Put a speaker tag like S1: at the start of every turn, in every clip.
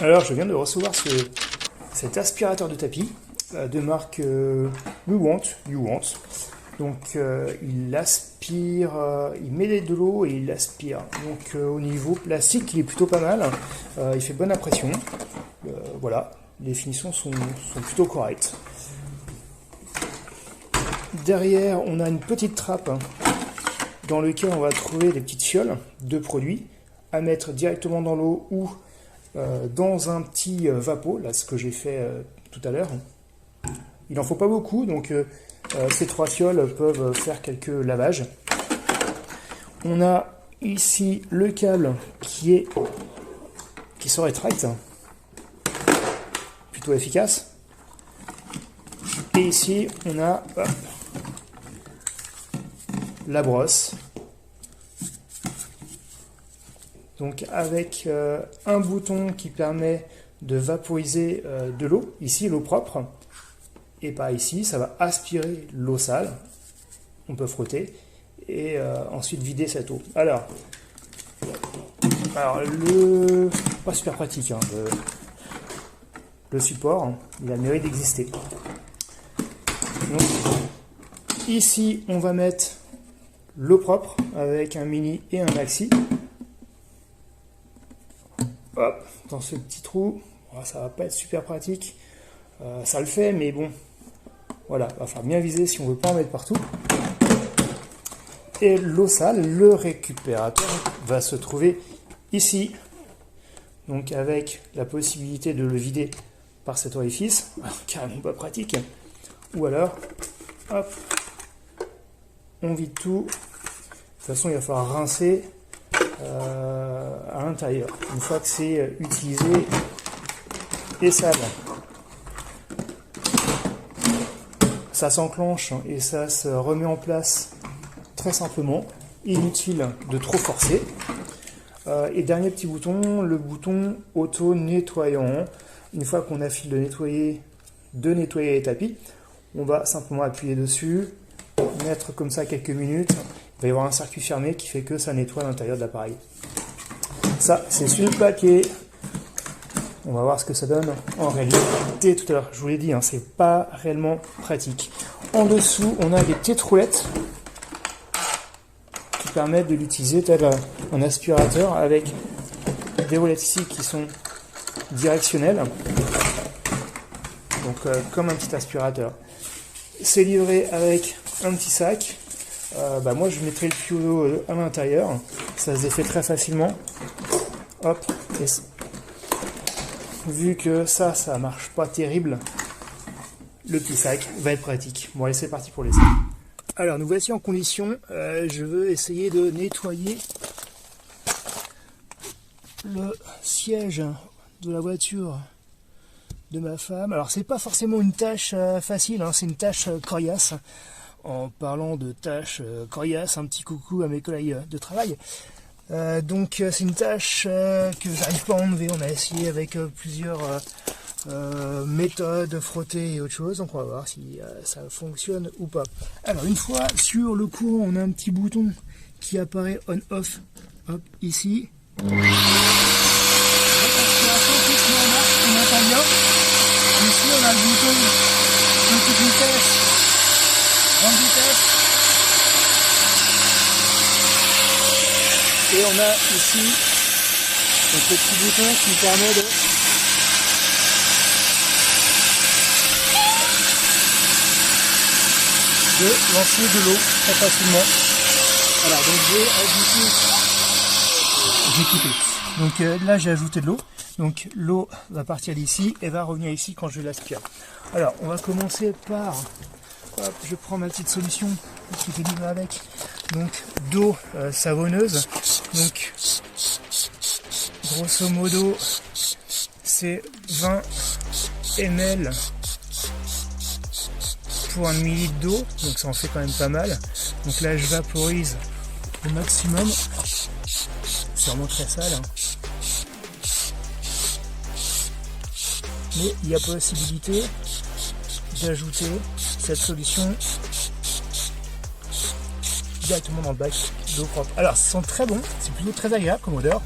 S1: Alors, je viens de recevoir cet aspirateur de tapis de marque You Want. Donc, il aspire, il met de l'eau et il aspire. Donc, au niveau plastique, il est plutôt pas mal. Il fait bonne impression. Voilà, les finitions sont plutôt correctes. Derrière, on a une petite trappe dans laquelle on va trouver des petites fioles de produits à mettre directement dans l'eau ou dans un petit vapeau, là ce que j'ai fait tout à l'heure. Il n'en faut pas beaucoup, donc ces 3 fioles peuvent faire quelques lavages. On a ici le câble qui se rétracte, plutôt efficace. Et ici on a la brosse. Donc avec un bouton qui permet de vaporiser de l'eau, ici l'eau propre, et par ici ça va aspirer l'eau sale, on peut frotter, et ensuite vider cette eau. Alors pas super pratique, hein, le support, hein, il a le mérite d'exister. Donc ici on va mettre l'eau propre avec un mini et un maxi. Hop, dans ce petit trou, ça va pas être super pratique, ça le fait, mais bon, voilà, va falloir bien viser si on veut pas en mettre partout. Et l'eau sale, le récupérateur va se trouver ici, donc avec la possibilité de le vider par cet orifice, carrément pas pratique, ou alors, hop, on vide tout. De toute façon, il va falloir rincer à l'intérieur une fois que c'est utilisé et sale. Ça s'enclenche et ça se remet en place très simplement, inutile de trop forcer. Et dernier petit bouton, le bouton auto nettoyant. Une fois qu'on a fini de nettoyer les tapis, on va simplement appuyer dessus, mettre comme ça quelques minutes. Il va y avoir un circuit fermé qui fait que ça nettoie l'intérieur de l'appareil. Ça, c'est sur le papier. On va voir ce que ça donne en réalité. Tout à l'heure, je vous l'ai dit, hein, c'est pas réellement pratique. En dessous, on a des petites roulettes qui permettent de l'utiliser tel un aspirateur avec des roulettes ici qui sont directionnelles. Donc, comme un petit aspirateur. C'est livré avec un petit sac. Moi je mettrai le tuyau à l'intérieur, ça se défait très facilement. Hop, et vu que ça marche pas terrible, le petit sac va être pratique. Bon allez, c'est parti pour l'essai. Alors nous voici en condition, je veux essayer de nettoyer le siège de la voiture de ma femme. Alors c'est pas forcément une tâche facile, hein, c'est une tâche coriace. En parlant de tâches coriaces, un petit coucou à mes collègues de travail. Donc c'est une tâche que j'arrive pas à enlever. On a essayé avec plusieurs méthodes, frotter et autre chose. Donc on va voir si ça fonctionne ou pas. Alors une fois sur le courant, on a un petit bouton qui apparaît on-off. Hop, ici. On entend bien. Ici on a le bouton petite vitesse. Grande vitesse. Et on a ici le petit bouton qui permet de lancer de l'eau très facilement. Voilà, donc j'ai coupé. Donc là j'ai ajouté de l'eau. Donc l'eau va partir d'ici et va revenir ici quand je l'aspire. Alors on va commencer par... Hop, je prends ma petite solution qui est livrée avec, donc d'eau savonneuse. Donc grosso modo c'est 20 ml pour 1 ml d'eau, donc ça en fait quand même pas mal. Donc là je vaporise au maximum, c'est vraiment très sale, hein. Mais il y a possibilité d'ajouter cette solution directement dans le bac d'eau propre. Alors ça sent très bon, c'est plutôt très agréable comme odeur,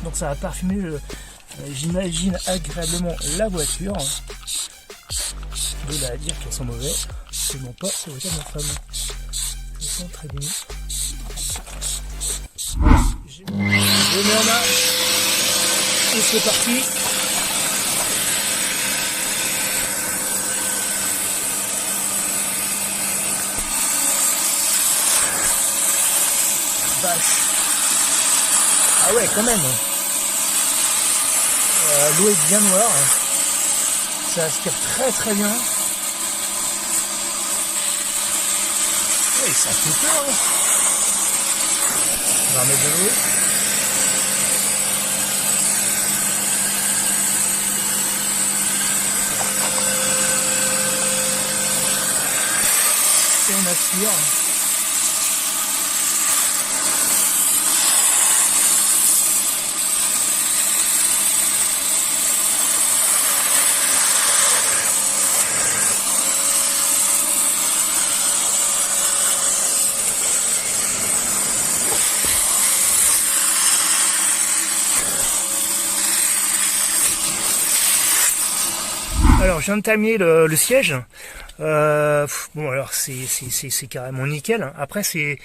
S1: donc ça va parfumer j'imagine agréablement la voiture. De là à dire qu'elles sont mauvaises, c'est non pas ce voiture de ma femme. Elles sont très bien. Voilà, je mets en marche et c'est parti. Vache. Ah ouais, quand même. L'eau est bien noire. Ça aspire très très bien. Oui, ça fait peur. On va remettre de l'eau. Et on aspire. Alors je viens de terminer le siège. Bon alors c'est carrément nickel. Après c'est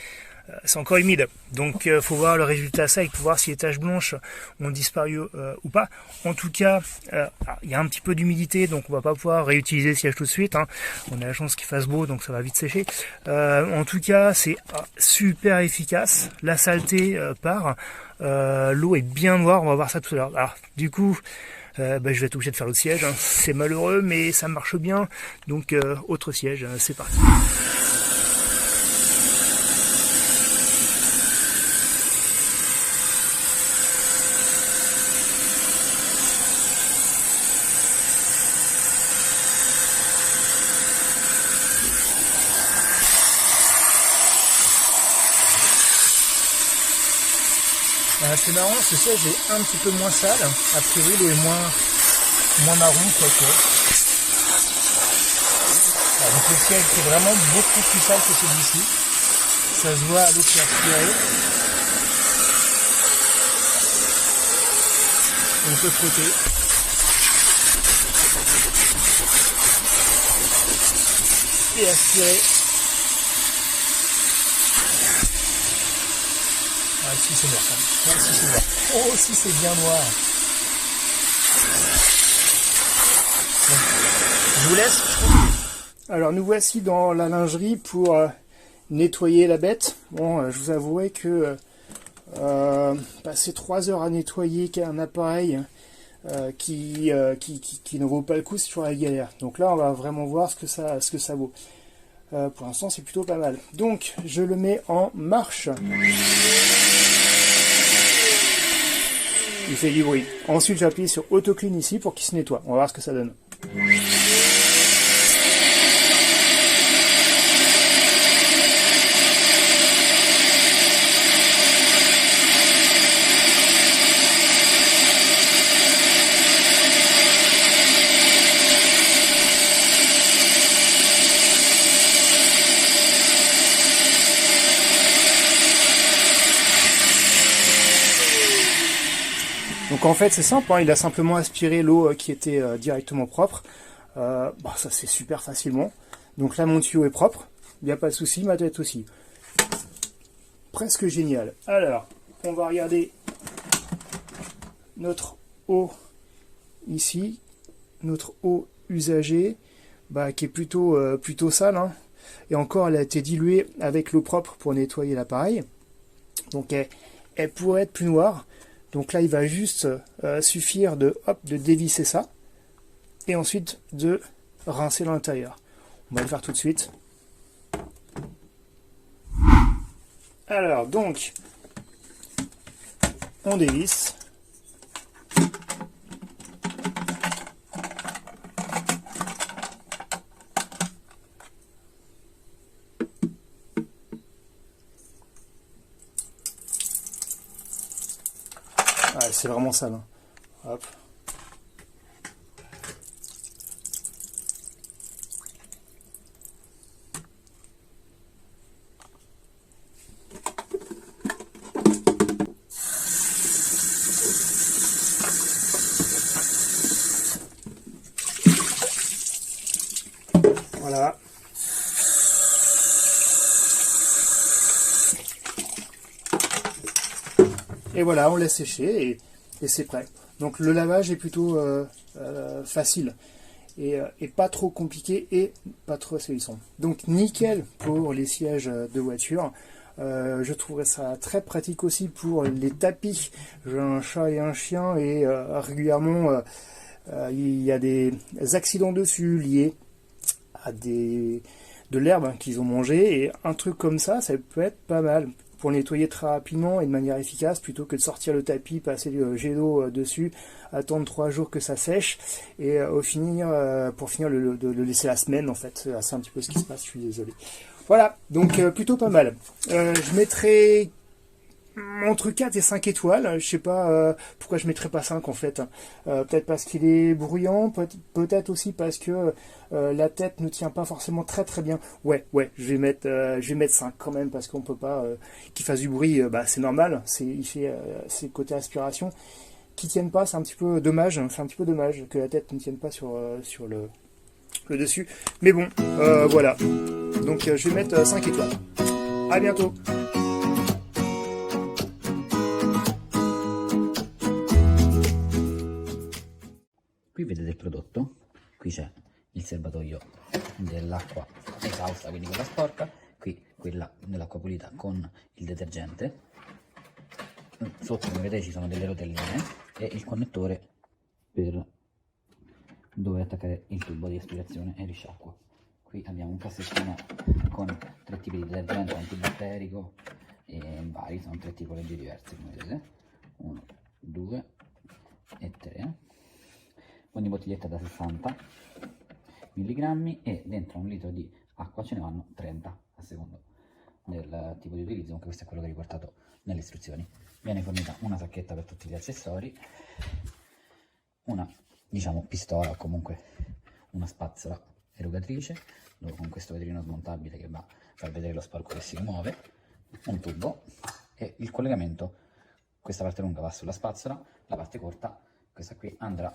S1: encore humide, donc faut voir le résultat sec pour voir si les taches blanches ont disparu ou pas. En tout cas, il y a un petit peu d'humidité, donc on va pas pouvoir réutiliser le siège tout de suite. Hein. On a la chance qu'il fasse beau, donc ça va vite sécher. En tout cas, c'est super efficace. La saleté part. L'eau est bien noire. On va voir ça tout à l'heure. Alors du coup. Je vais être obligé de faire l'autre siège, hein. C'est malheureux mais ça marche bien, donc autre siège, c'est parti. C'est marrant, ce siège est un petit peu moins sale, a priori il est moins marron quoique. Donc le siège est vraiment beaucoup plus sale que celui-ci. Ça se voit à l'eau qui est aspirée. On peut frotter. Et aspirer. Ah si c'est noir quand même. Ah, si c'est noir. Oh si c'est bien noir. Bon. Je vous laisse. Alors nous voici dans la lingerie pour nettoyer la bête. Bon, je vous avouerai que passer 3 heures à nettoyer un appareil qui ne vaut pas le coup, c'est toujours la galère. Donc là on va vraiment voir ce que ça vaut. Pour l'instant c'est plutôt pas mal. Donc je le mets en marche. Il fait du bruit. Ensuite j'appuie sur Auto Clean ici pour qu'il se nettoie. On va voir ce que ça donne. Donc en fait c'est simple, hein, il a simplement aspiré l'eau qui était directement propre. Ça c'est super facilement. Donc là mon tuyau est propre, il n'y a pas de souci, ma tête aussi. Presque génial. Alors, on va regarder notre eau ici, notre eau usagée, qui est plutôt sale. Hein. Et encore elle a été diluée avec l'eau propre pour nettoyer l'appareil. Donc elle pourrait être plus noire. Donc là, il va juste suffire de dévisser ça et ensuite de rincer l'intérieur. On va le faire tout de suite. Alors, donc, on dévisse. Ah, c'est vraiment sale. Hein. Hop. Voilà. Et voilà, on laisse sécher et c'est prêt. Donc le lavage est plutôt facile et pas trop compliqué et pas trop assaillissant. Donc nickel pour les sièges de voiture. Je trouverais ça très pratique aussi pour les tapis. J'ai un chat et un chien et régulièrement il y a des accidents dessus liés à de l'herbe qu'ils ont mangé, et un truc comme ça peut être pas mal pour nettoyer très rapidement et de manière efficace, plutôt que de sortir le tapis, passer du jet d'eau dessus, attendre 3 jours que ça sèche et pour finir de le laisser la semaine en fait. C'est un petit peu ce qui se passe, je suis désolé. Voilà, donc plutôt pas mal. Je mettrai entre 4 et 5 étoiles. Je sais pas pourquoi je mettrais pas 5 en fait. Peut-être parce qu'il est bruyant, peut-être aussi parce que la tête ne tient pas forcément très très bien. Ouais, je vais mettre 5 quand même, parce qu'on peut pas qu'il fasse du bruit, c'est normal, c'est côté aspiration qui tiennent pas, c'est un petit peu dommage, que la tête ne tienne pas sur le dessus. Mais bon, voilà. Donc je vais mettre 5 étoiles. À bientôt.
S2: Qui vedete il prodotto, qui c'è il serbatoio dell'acqua esausta, quindi quella sporca, qui quella dell'acqua pulita con il detergente, sotto come vedete ci sono delle rotelline e il connettore per dove attaccare il tubo di aspirazione e risciacqua. Qui abbiamo un cassettino con 3 tipi di detergente antibatterico e vari, sono 3 tipologie diverse come vedete, 1, 2 e 3. Ogni bottiglietta da 60 mg e dentro 1 litro di acqua ce ne vanno 30 a seconda del tipo di utilizzo, comunque questo è quello che è riportato nelle istruzioni. Viene fornita una sacchetta per tutti gli accessori, una pistola o comunque una spazzola erogatrice con questo vetrino smontabile che va a far vedere lo sporco che si muove, un tubo e il collegamento. Questa parte lunga va sulla spazzola, la parte corta, questa qui, andrà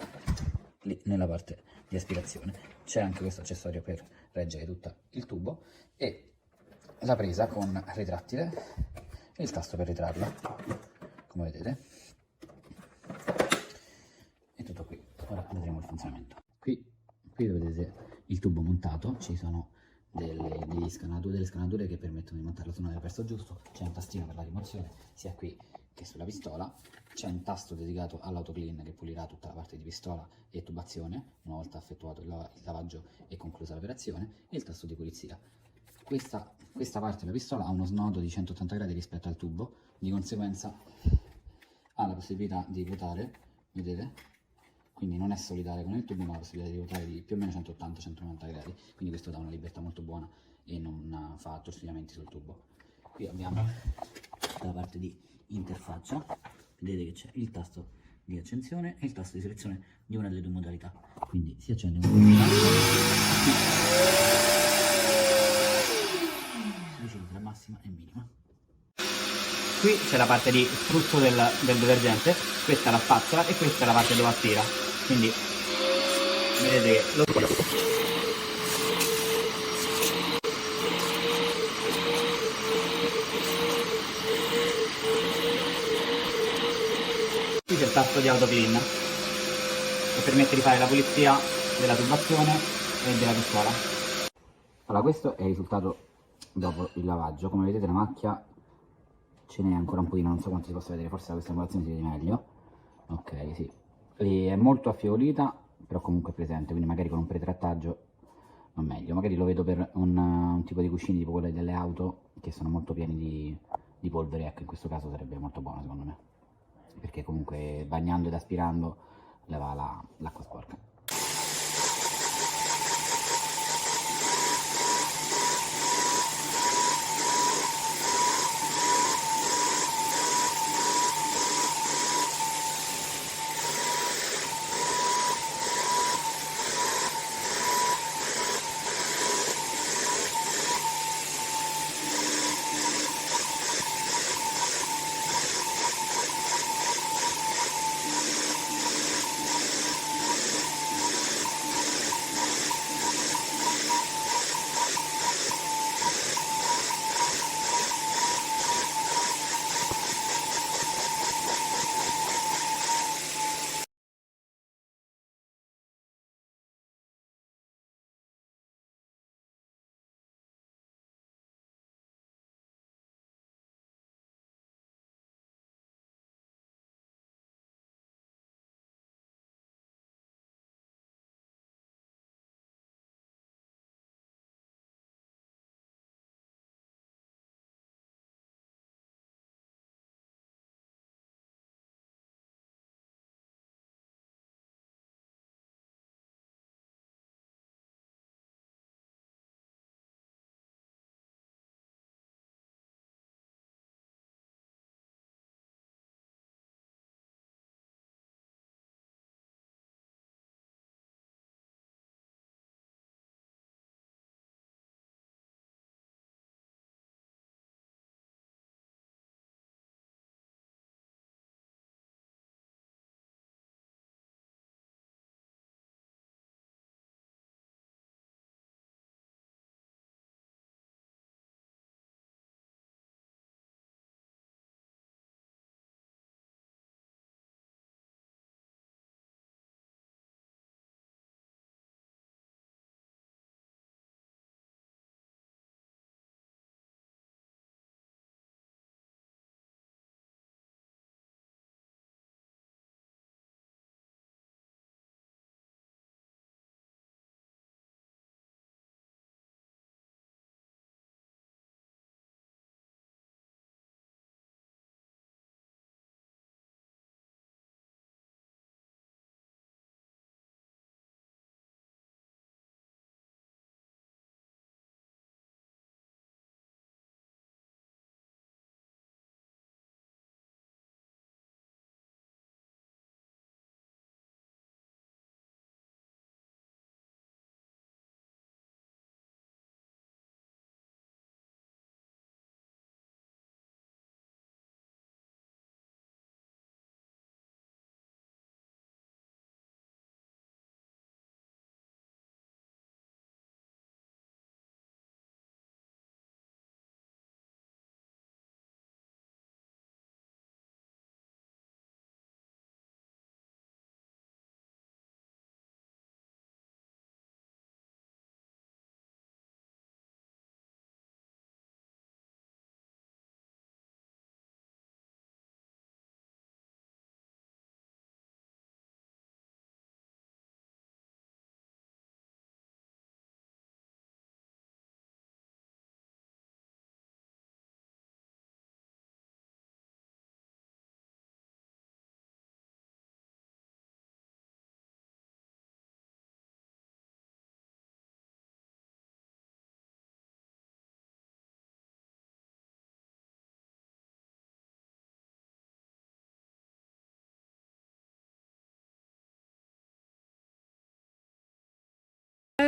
S2: lì nella parte di aspirazione. C'è anche questo accessorio per reggere tutto il tubo e la presa con retrattile e il tasto per ritrarla, come vedete. E tutto qui. Ora vedremo il funzionamento. Qui vedete il tubo montato, ci sono delle scanature che permettono di montarlo su nel verso giusto, c'è un tastino per la rimozione sia qui che sulla pistola, c'è un tasto dedicato all'autoclean che pulirà tutta la parte di pistola e tubazione una volta effettuato il lavaggio e conclusa l'operazione, e il tasto di pulizia. Questa parte della pistola ha uno snodo di 180 gradi rispetto al tubo, di conseguenza ha la possibilità di ruotare, vedete? Quindi non è solitaria con il tubo, ma ha la possibilità di ruotare di più o meno 180-190 gradi, quindi questo dà una libertà molto buona e non fa attorcigliamenti sul tubo. Qui abbiamo la parte di interfaccia, vedete che c'è il tasto di accensione e il tasto di selezione di una delle 2 modalità, quindi si accende una lumina, si decide tra massima e minima. Qui c'è la parte di spruzzo del detergente, questa è la spazzola e questa è la parte dove aspira, quindi vedete che lo qui c'è il tasto di autoclean che permette di fare la pulizia della tubazione e della pistola. Allora, questo è il risultato dopo il lavaggio. Come vedete la macchia ce n'è ancora un pochino, non so quanto si possa vedere, forse da questa angolazione si vede meglio. Ok, sì, e è molto affievolita, però comunque è presente, quindi magari con un pretrattaggio non meglio. Magari lo vedo per un tipo di cuscini tipo quelli delle auto che sono molto pieni di polvere, ecco, in questo caso sarebbe molto buono secondo me, perché comunque bagnando ed aspirando leva l'acqua sporca.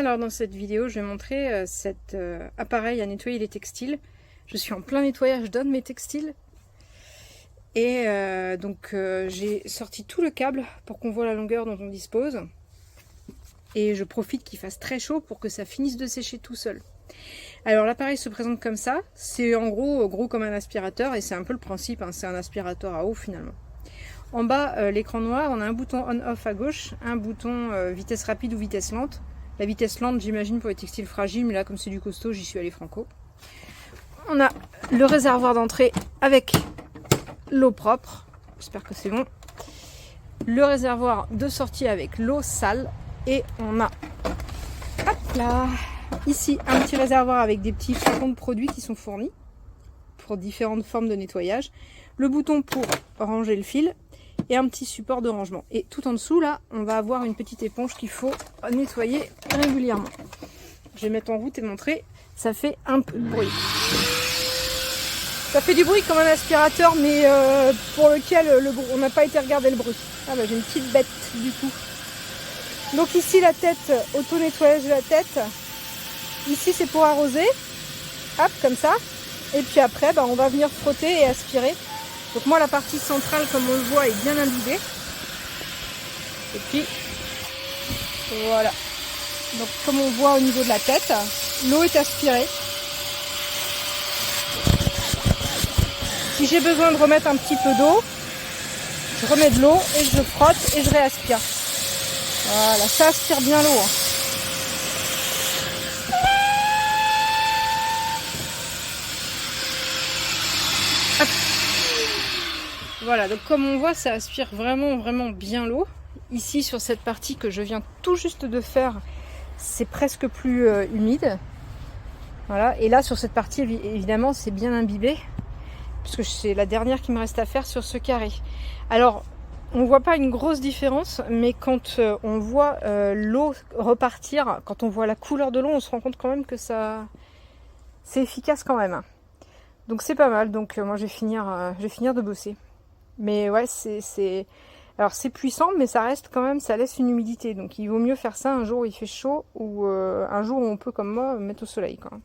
S3: alors dans cette vidéo, je vais montrer cet appareil à nettoyer les textiles. Je suis en plein nettoyage d'un de mes textiles. Et donc j'ai sorti tout le câble pour qu'on voit la longueur dont on dispose. Et je profite qu'il fasse très chaud pour que ça finisse de sécher tout seul. Alors l'appareil se présente comme ça. C'est en gros comme un aspirateur et c'est un peu le principe, hein, c'est un aspirateur à eau finalement. En bas, l'écran noir, on a un bouton on-off à gauche, un bouton vitesse rapide ou vitesse lente. La vitesse lente, j'imagine, pour les textiles fragiles, mais là, comme c'est du costaud, j'y suis allée franco. On a le réservoir d'entrée avec l'eau propre, j'espère que c'est bon. Le réservoir de sortie avec l'eau sale. Et on a, hop là, ici, un petit réservoir avec des petits flacons de produits qui sont fournis pour différentes formes de nettoyage. Le bouton pour ranger le fil. Et un petit support de rangement. Et tout en dessous, là, on va avoir une petite éponge qu'il faut nettoyer régulièrement. Je vais mettre en route et montrer. Ça fait un peu de bruit. Ça fait du bruit comme un aspirateur, mais pour lequel on n'a pas été regarder le bruit. Ah bah j'ai une petite bête du coup. Donc ici, la tête, auto-nettoyage de la tête. Ici, c'est pour arroser. Hop, comme ça. Et puis après, bah, on va venir frotter et aspirer. Donc moi la partie centrale comme on le voit est bien imbibée. Et puis voilà. Donc comme on voit au niveau de la tête, l'eau est aspirée. Si j'ai besoin de remettre un petit peu d'eau, je remets de l'eau et je frotte et je réaspire. Voilà, ça aspire bien l'eau. Voilà, donc comme on voit, ça aspire vraiment bien l'eau. Ici, sur cette partie que je viens tout juste de faire, c'est presque plus humide. Voilà, et là, sur cette partie, évidemment, c'est bien imbibé, puisque c'est la dernière qui me reste à faire sur ce carré. Alors, on voit pas une grosse différence, mais quand on voit l'eau repartir, quand on voit la couleur de l'eau, on se rend compte quand même que ça, c'est efficace quand même. Donc c'est pas mal, donc moi je vais finir de bosser. Mais ouais, alors c'est puissant, mais ça reste quand même, ça laisse une humidité. Donc il vaut mieux faire ça un jour où il fait chaud ou un jour où on peut, comme moi, mettre au soleil, quoi.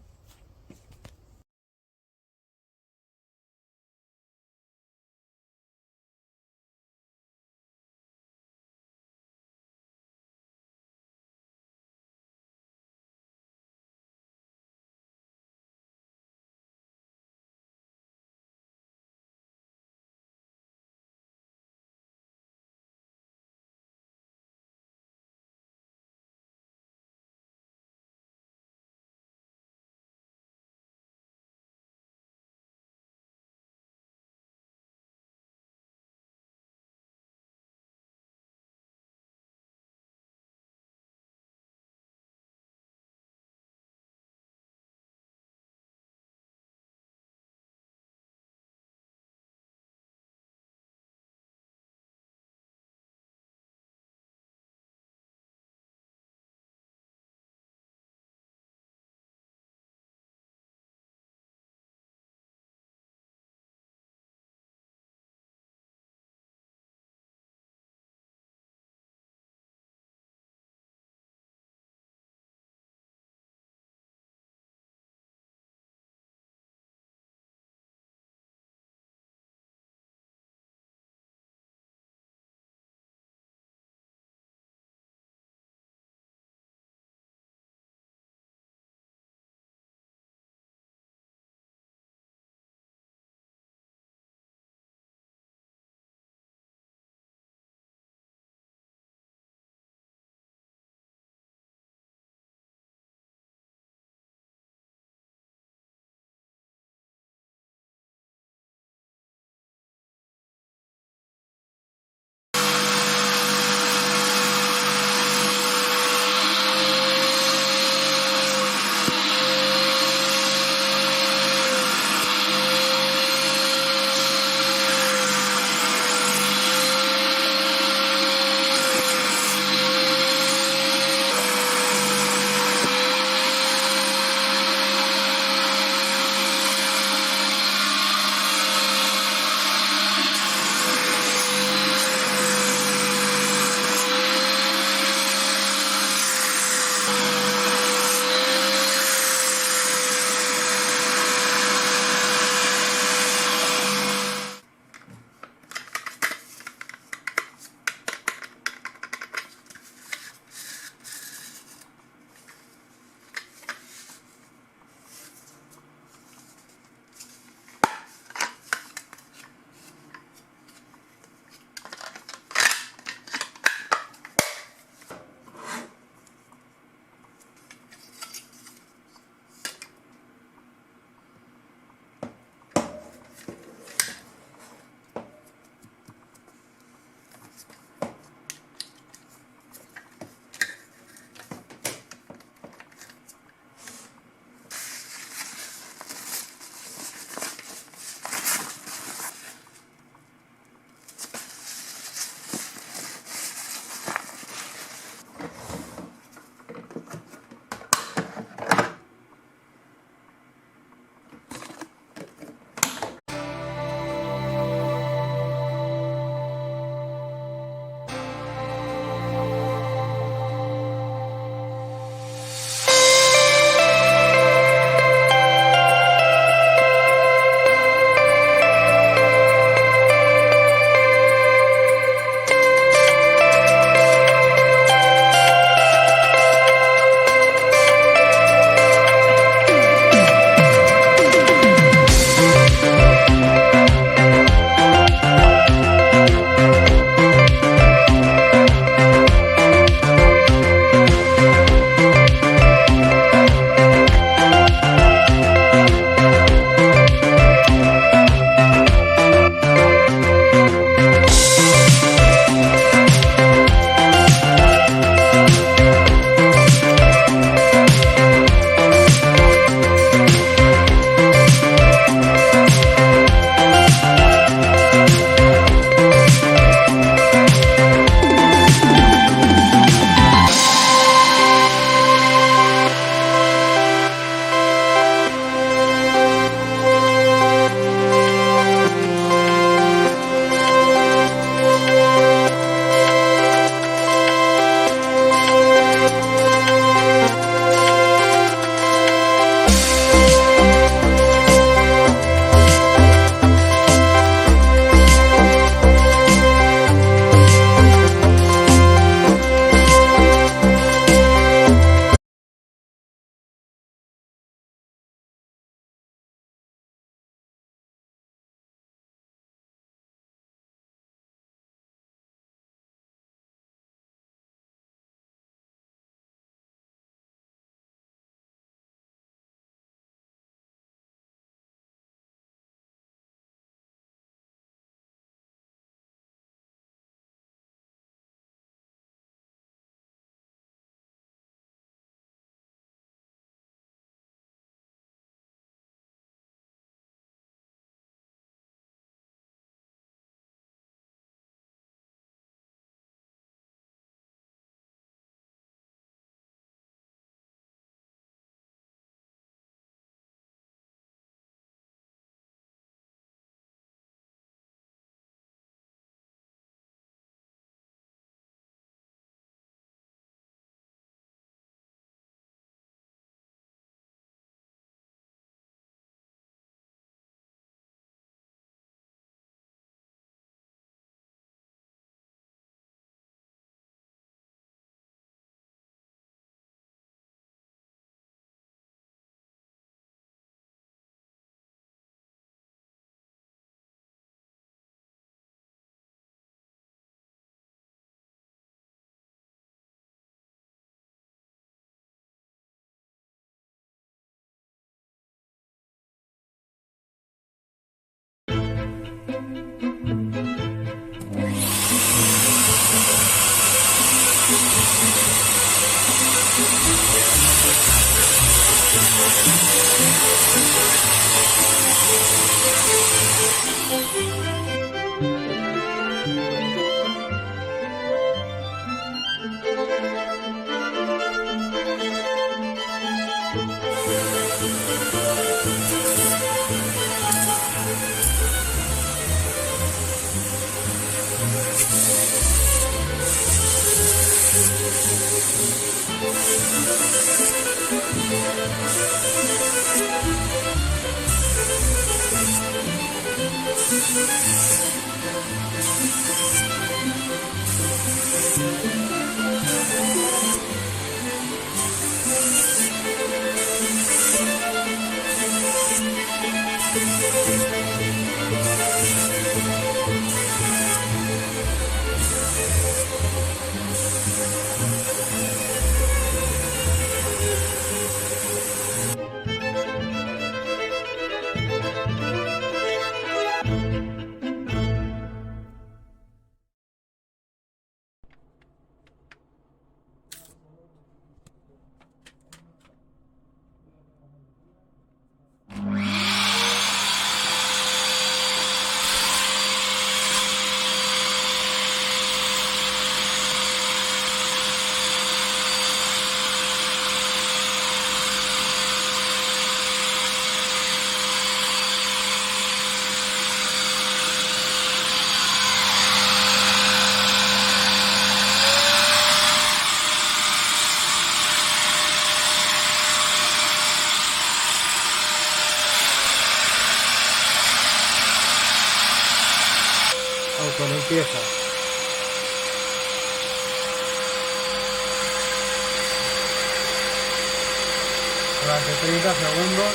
S4: durante 30 segundos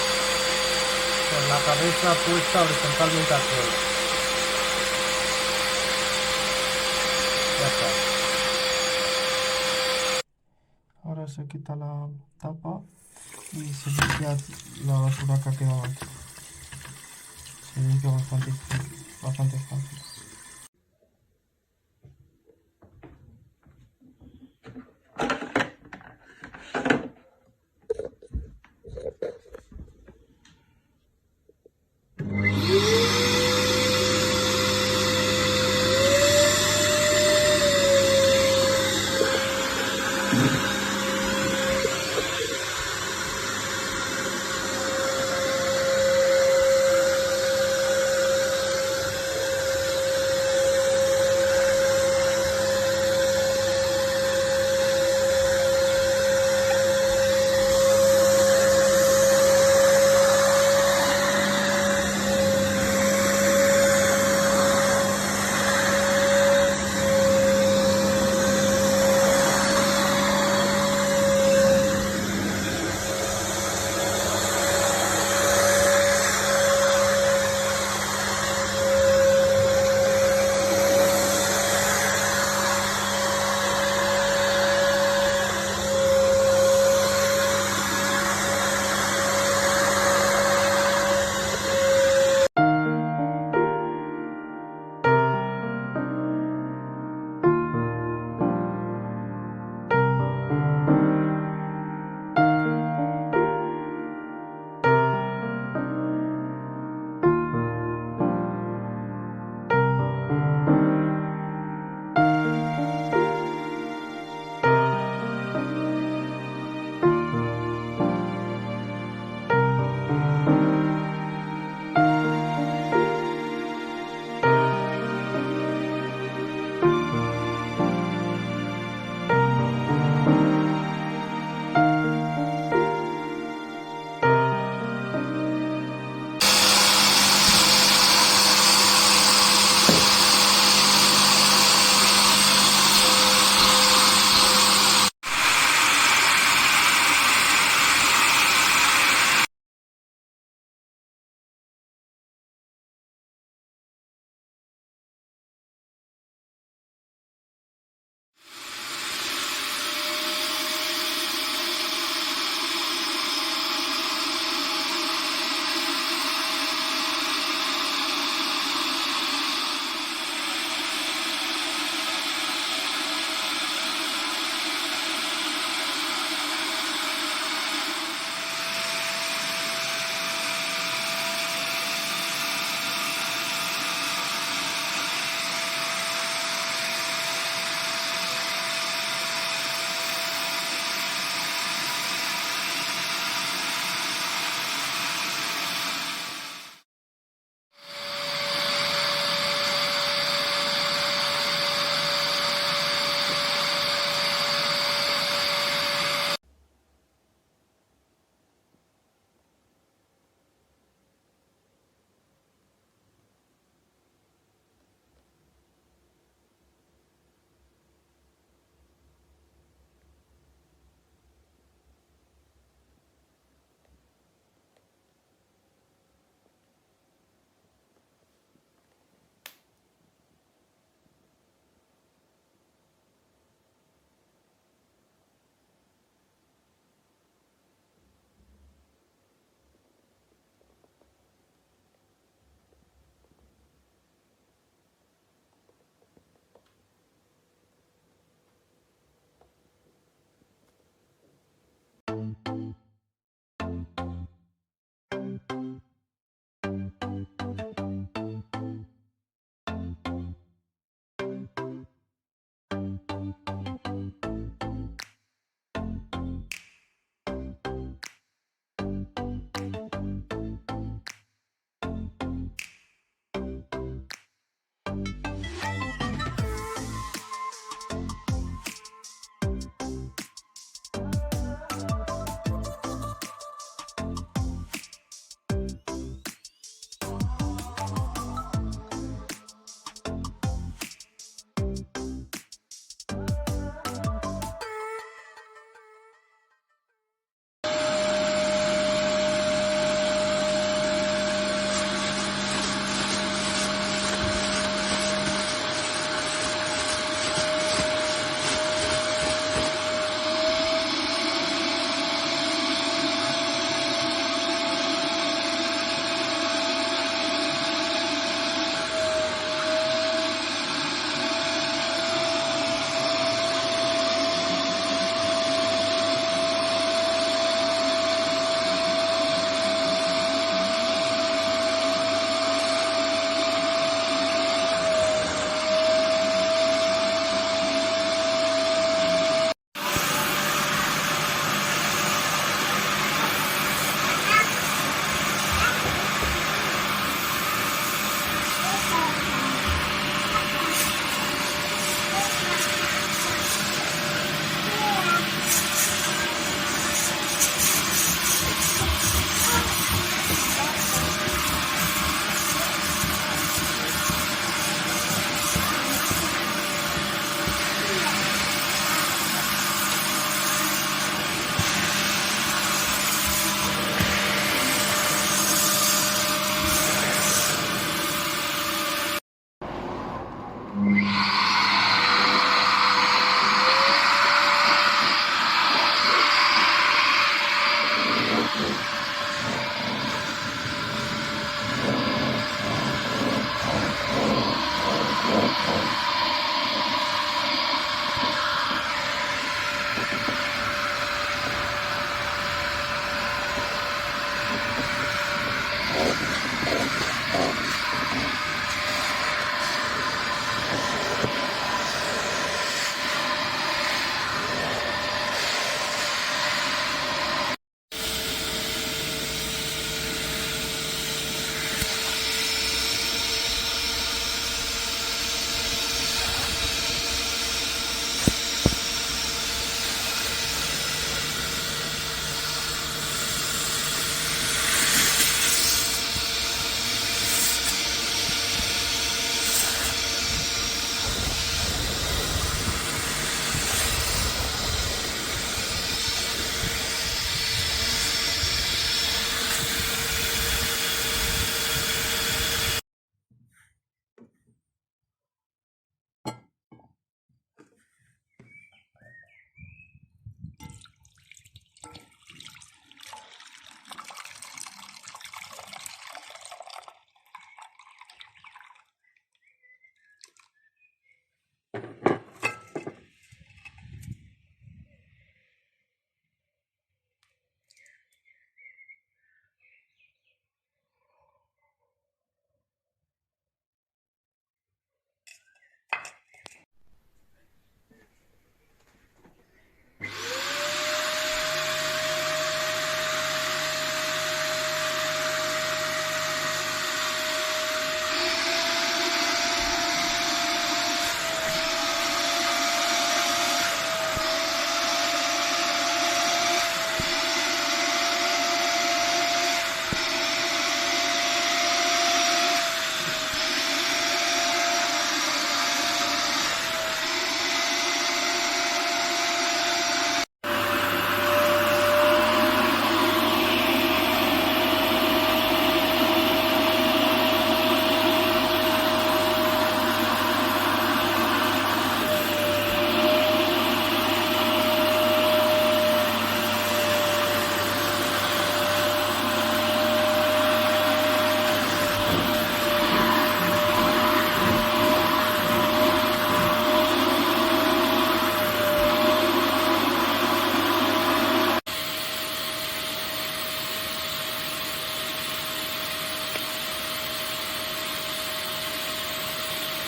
S4: con la cabeza puesta horizontalmente al suelo. Ya está. Ahora se quita la tapa y se limpia la basura que ha quedado aquí. Se limpia bastante fácil.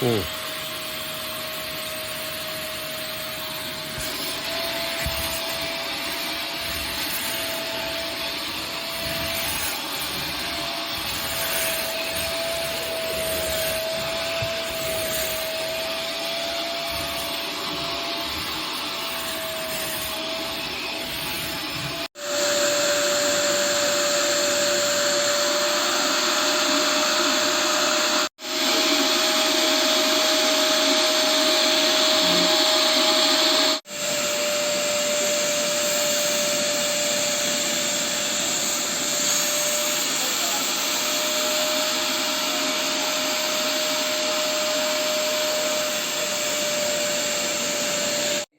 S2: Oh.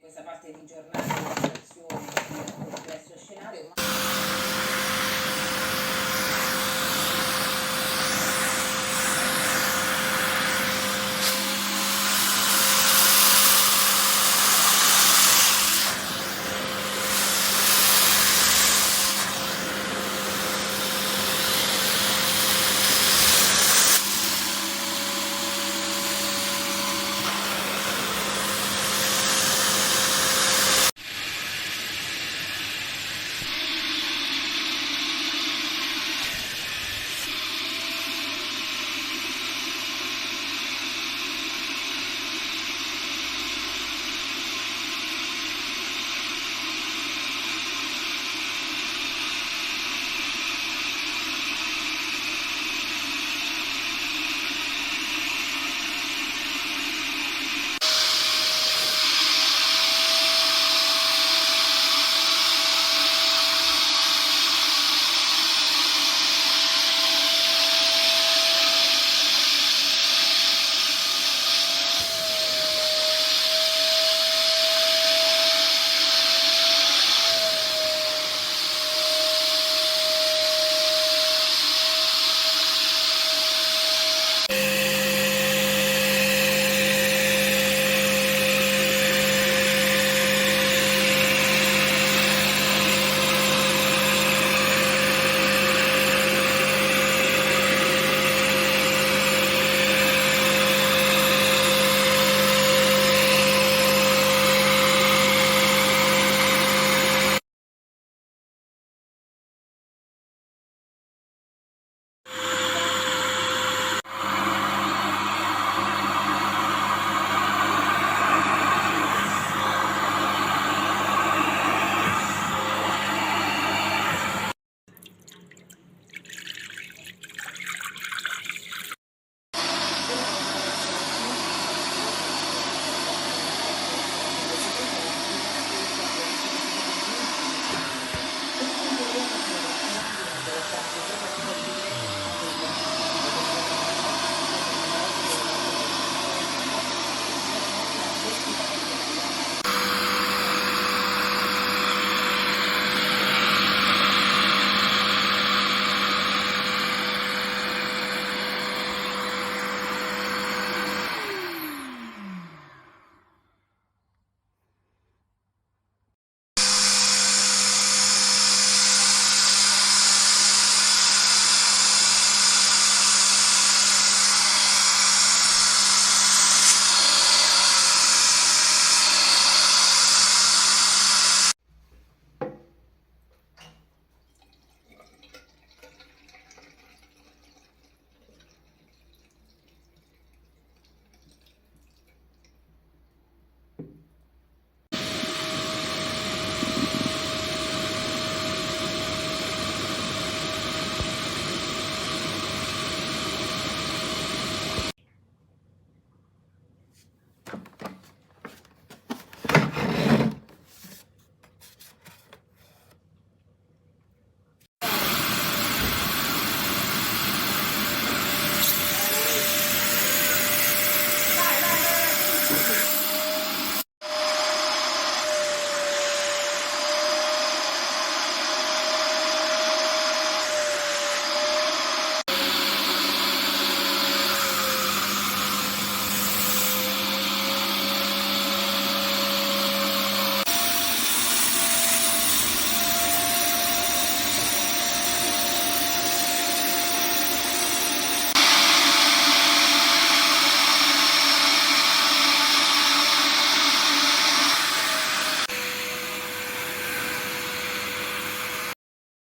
S5: Questa parte di giornata